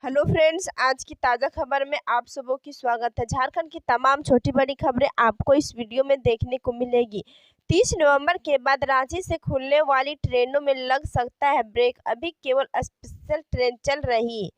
Hello friends, आज की ताज़ा खबर में आप सबों की स्वागत है। झारखंड की तमाम छोटी बड़ी खबरें आपको इस वीडियो में देखने को मिलेगी। 30 नवंबर के बाद रांची से खुलने वाली ट्रेनों में लग सकता है ब्रेक। अभी केवल स्पेशल ट्रेन चल रही।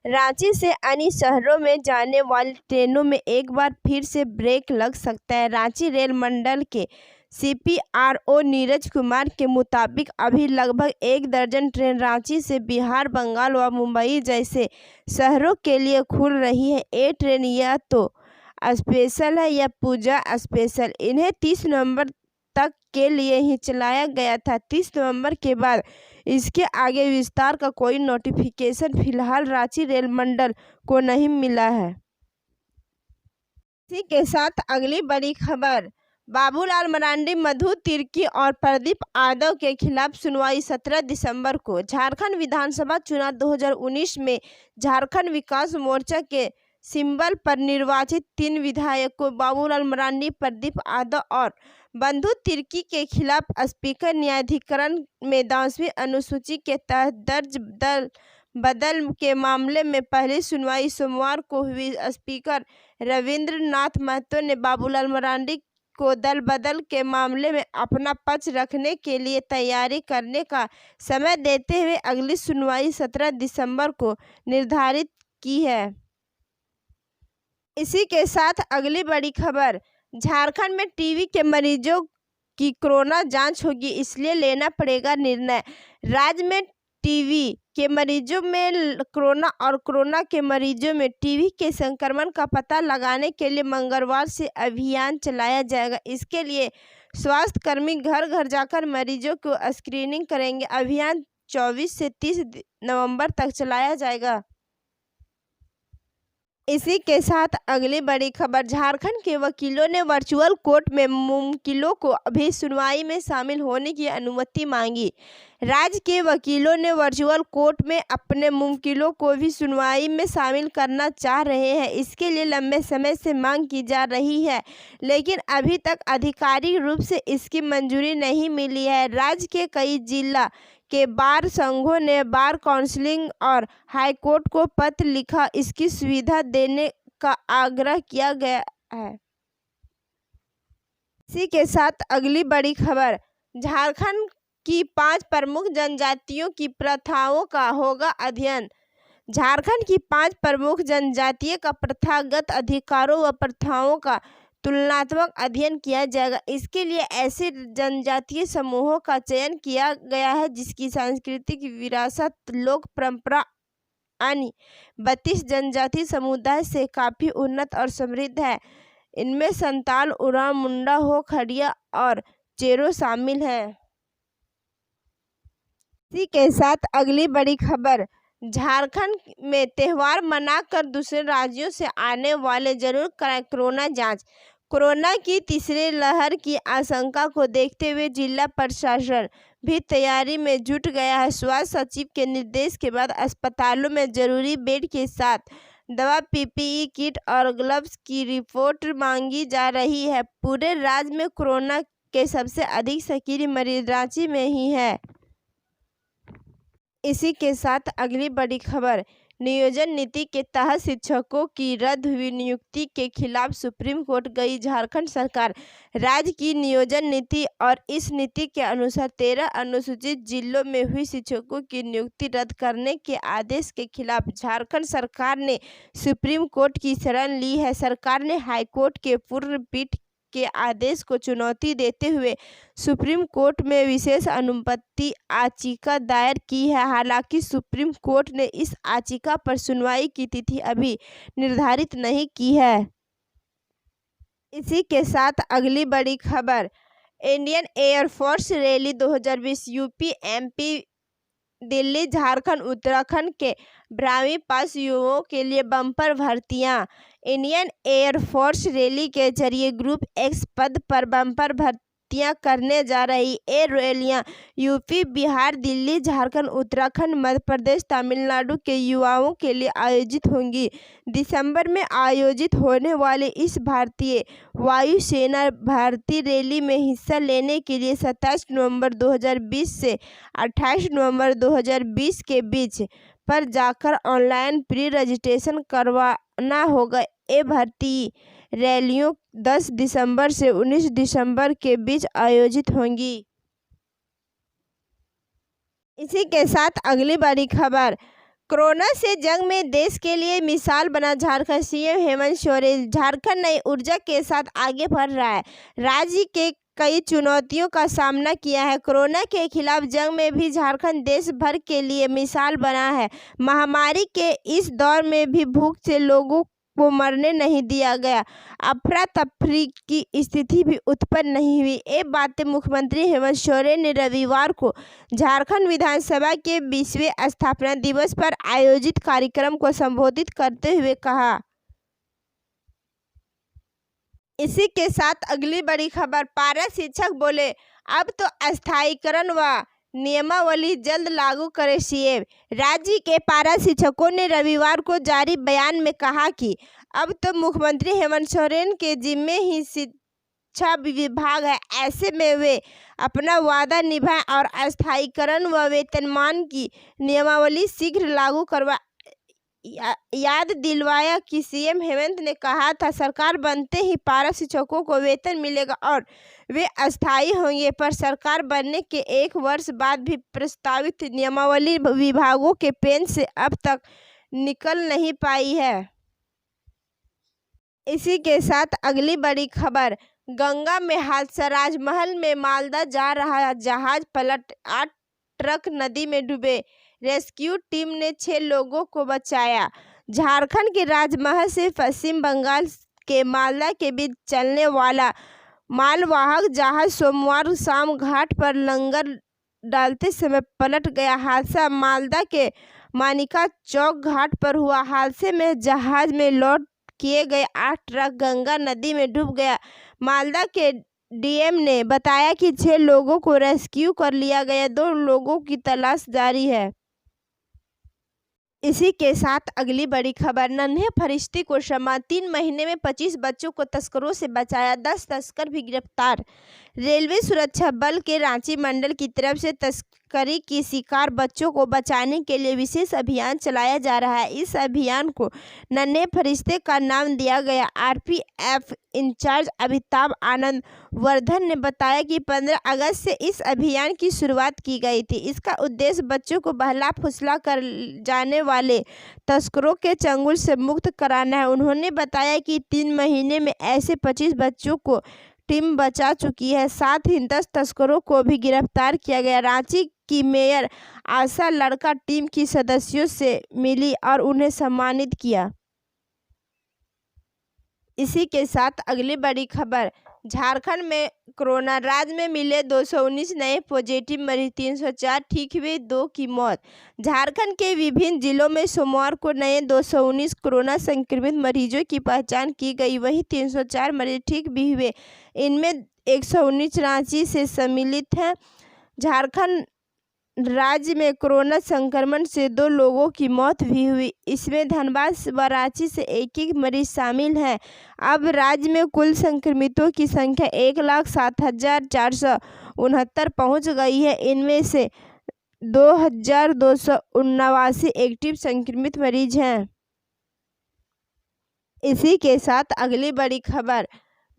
रांची से अन्य शहरों में जाने वाली ट्रेनों में एक बार फिर से ब्रेक लग सकता है। रांची रेल मंडल के CPRO नीरज कुमार के मुताबिक अभी लगभग 1 दर्जन ट्रेन रांची से बिहार, बंगाल व मुंबई जैसे शहरों के लिए खुल रही है। ये ट्रेन या तो स्पेशल है या पूजा स्पेशल। इन्हें 30 नवंबर तक के लिए ही चलाया गया था। 30 नवंबर के बाद इसके आगे विस्तार का कोई नोटिफिकेशन फिलहाल रांची रेल मंडल को नहीं मिला है। इसी के साथ अगली बड़ी खबर, बाबूलाल मरांडी, मधु तिर्की और प्रदीप यादव के खिलाफ सुनवाई 17 दिसंबर को। झारखंड विधानसभा चुनाव 2019 में झारखंड विकास मोर्चा के सिंबल पर निर्वाचित 3 विधायकों बाबूलाल मरांडी, प्रदीप यादव और मधु तिर्की के खिलाफ स्पीकर न्यायाधिकरण में 10वीं अनुसूची के तहत दर्ज बदल के मामले में पहली सुनवाई सोमवार को हुई। स्पीकर रविंद्र नाथ महतो ने बाबूलाल मरांडी को दल बदल के मामले में अपना पक्ष रखने के लिए तैयारी करने का समय देते हुए अगली सुनवाई 17 दिसंबर को निर्धारित की है। इसी के साथ अगली बड़ी खबर, झारखंड में टीबी के मरीजों की कोरोना जांच होगी, इसलिए लेना पड़ेगा निर्णय। राज्य में टीबी के मरीजों में कोरोना के मरीजों में टीबी के संक्रमण का पता लगाने के लिए मंगलवार से अभियान चलाया जाएगा। इसके लिए स्वास्थ्यकर्मी घर घर जाकर मरीजों को स्क्रीनिंग करेंगे। अभियान 24 से 30 नवंबर तक चलाया जाएगा। इसी के साथ अगली बड़ी खबर, झारखंड के वकीलों ने वर्चुअल कोर्ट में मुवक्किलों को भी सुनवाई में शामिल होने की अनुमति मांगी। राज्य के वकीलों ने वर्चुअल कोर्ट में अपने मुवक्किलों को भी सुनवाई में शामिल करना चाह रहे हैं। इसके लिए लंबे समय से मांग की जा रही है, लेकिन अभी तक आधिकारिक रूप से इसकी मंजूरी नहीं मिली है। राज्य के कई जिला के बार संघों ने बार काउंसिल और हाईकोर्ट को पत्र लिखा इसकी सुविधा देने का आग्रह किया गया है। इसी के साथ अगली बड़ी खबर, झारखंड की 5 प्रमुख जनजातियों की प्रथाओं का होगा अध्ययन। झारखंड की 5 प्रमुख जनजातियों का प्रथागत अधिकारों व प्रथाओं का तुलनात्मक अध्ययन किया जाएगा। इसके लिए ऐसे जनजातीय समूहों का चयन किया गया है जिसकी सांस्कृतिक विरासत, लोक परंपरा अन्य 32 जनजातीय समुदाय से काफी उन्नत और समृद्ध है। इनमें संताल, उरांव, मुंडा, हो, खड़िया और चेरो शामिल हैं। इसी के साथ अगली बड़ी खबर, झारखंड में त्यौहार मनाकर दूसरे राज्यों से आने वाले जरूर कराएं कोरोना जांच। कोरोना की तीसरी लहर की आशंका को देखते हुए जिला प्रशासन भी तैयारी में जुट गया है। स्वास्थ्य सचिव के निर्देश के बाद अस्पतालों में जरूरी बेड के साथ दवा, PPE किट और ग्लव्स की रिपोर्ट मांगी जा रही है। पूरे राज्य में कोरोना के सबसे अधिक सक्रिय मरीज रांची में ही है। इसी के साथ अगली बड़ी खबर, नियोजन नीति के तहत शिक्षकों की रद्द हुई नियुक्ति के खिलाफ सुप्रीम कोर्ट गई झारखंड सरकार। राज्य की नियोजन नीति और इस नीति के अनुसार 13 अनुसूचित जिलों में हुई शिक्षकों की नियुक्ति रद्द करने के आदेश के खिलाफ झारखंड सरकार ने सुप्रीम कोर्ट की शरण ली है। सरकार ने हाईकोर्ट के पूर्व पीठ के आदेश को चुनौती देते हुए सुप्रीम कोर्ट में विशेष अनुपत्ति याचिका दायर की है। हालांकि सुप्रीम कोर्ट ने इस याचिका पर सुनवाई की तिथि अभी निर्धारित नहीं की है। इसी के साथ अगली बड़ी खबर, Indian air force rally 2020 UP, MP, Delhi, Jharkhand, Uttarakhand के 12वीं पास युवाओं के लिए बम्पर भर्तियां। इंडियन एयरफोर्स रैली के जरिए ग्रुप X पद पर बम्पर भर्तियां करने जा रही। ये रैलियां यूपी, बिहार, दिल्ली, झारखंड, उत्तराखंड, मध्य प्रदेश, तमिलनाडु के युवाओं के लिए आयोजित होंगी। दिसंबर में आयोजित होने वाले इस भारतीय वायुसेना भर्ती रैली में हिस्सा लेने के लिए 27 नवंबर 2020 से 28 नवंबर 2020 के बीच पर जाकर ऑनलाइन प्री रजिस्ट्रेशन करवाना होगा। ये भर्ती रैलियां 10 दिसंबर से 19 दिसंबर के बीच आयोजित होंगी। इसी के साथ अगली बड़ी खबर, कोरोना से जंग में देश के लिए मिसाल बना झारखंड। सीएम हेमंत सोरेन, झारखंड नई ऊर्जा के साथ आगे बढ़ रहा है। राज्य के कई चुनौतियों का सामना किया है। कोरोना के खिलाफ जंग में भी झारखंड देश भर के लिए मिसाल बना है। महामारी के इस दौर में भी भूख से लोगों को मरने नहीं दिया गया। अफरा तफरी की स्थिति भी उत्पन्न नहीं हुई। ये बातें मुख्यमंत्री हेमंत सोरेन ने रविवार को झारखंड विधानसभा के 20वें स्थापना दिवस पर आयोजित कार्यक्रम को संबोधित करते हुए कहा। इसी के साथ अगली बड़ी खबर, पारा शिक्षक बोले अब तो अस्थायीकरण व नियमावली जल्द लागू करे सीएम। राज्य के पारा शिक्षकों ने रविवार को जारी बयान में कहा कि अब तो मुख्यमंत्री हेमंत सोरेन के जिम्मे ही शिक्षा विभाग है। ऐसे में वे अपना वादा निभाएं और अस्थायीकरण व वेतनमान की नियमावली शीघ्र लागू करवा याद दिलवाया कि सीएम हेमंत ने कहा था सरकार बनते ही पारा शिक्षकों को वेतन मिलेगा और वे अस्थायी होंगे, पर सरकार बनने के 1 वर्ष बाद भी प्रस्तावित नियमावली विभागों के पेन से अब तक निकल नहीं पाई है। इसी के साथ अगली बड़ी खबर, गंगा में हादसा, राजमहल में मालदा जा रहा जहाज पलट, 8 ट्रक नदी में डूबे। रेस्क्यू टीम ने 6 लोगों को बचाया। झारखंड के राजमहल से पश्चिम बंगाल के मालदा के बीच चलने वाला मालवाहक जहाज सोमवार शाम घाट पर लंगर डालते समय पलट गया। हादसा मालदा के मानिका चौक घाट पर हुआ। हादसे में जहाज में लोड किए गए 8 ट्रक गंगा नदी में डूब गया। मालदा के डीएम ने बताया कि 6 लोगों को रेस्क्यू कर लिया गया, 2 लोगों की तलाश जारी है। इसी के साथ अगली बड़ी खबर, नन्हे फरिश्ते को क्षमा, 3 महीने में 25 बच्चों को तस्करों से बचाया, 10 तस्कर भी गिरफ्तार। रेलवे सुरक्षा बल के रांची मंडल की तरफ से तस्करी की शिकार बच्चों को बचाने के लिए विशेष अभियान चलाया जा रहा है। इस अभियान को नन्हे फरिश्ते का नाम दिया गया। आरपीएफ इंचार्ज अमिताभ आनंद वर्धन ने बताया कि 15 अगस्त से इस अभियान की शुरुआत की गई थी। इसका उद्देश्य बच्चों को बहला फुसला कर जाने वाले तस्करों के चंगुल से मुक्त कराना है। उन्होंने बताया कि 3 महीने में ऐसे 25 बच्चों को टीम बचा चुकी है, साथ ही 10 तस्करों को भी गिरफ्तार किया गया। रांची की मेयर आशा लड़का टीम की सदस्यों से मिली और उन्हें सम्मानित किया। इसी के साथ अगली बड़ी खबर, झारखंड में कोरोना, राज्य में मिले 219 नए पॉजिटिव मरीज, 304 ठीक हुए, 2 की मौत। झारखंड के विभिन्न जिलों में सोमवार को नए 219 कोरोना संक्रमित मरीजों की पहचान की गई, वहीं 304 मरीज ठीक भी हुए। इनमें 119 रांची से सम्मिलित हैं। झारखंड राज्य में कोरोना संक्रमण से 2 लोगों की मौत भी हुई। इसमें धनबाद व रांची से एक मरीज शामिल हैं। अब राज्य में कुल संक्रमितों की संख्या 1,07,469 पहुंच गई है। इनमें से 2,279 एक्टिव संक्रमित मरीज हैं। इसी के साथ अगली बड़ी खबर,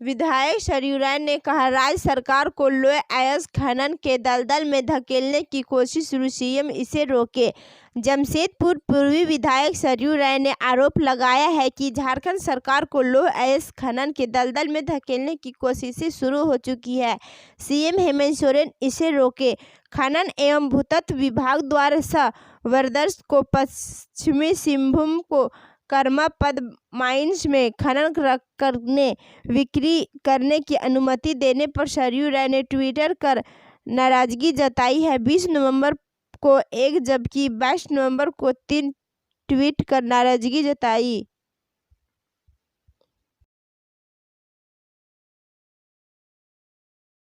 विधायक सरयू राय ने कहा राज्य सरकार को लोह अयस्क खनन के दलदल में धकेलने की कोशिश शुरू, सीएम इसे रोके। जमशेदपुर पूर्वी विधायक सरयू राय ने आरोप लगाया है कि झारखंड सरकार को लोह अयस्क खनन के दलदल में धकेलने की कोशिशें शुरू हो चुकी है। सीएम हेमंत सोरेन इसे रोके। खनन एवं भूतत्व विभाग द्वारा संवर्धन को पश्चिमी सिंहभूम को कर्मापद माइंस में खनन करने बिक्री करने की अनुमति देने पर सरयू राय ने ट्विटर कर नाराजगी जताई है। 20 नवंबर को 1 जबकि 22 नवंबर को 3 ट्वीट कर नाराजगी जताई।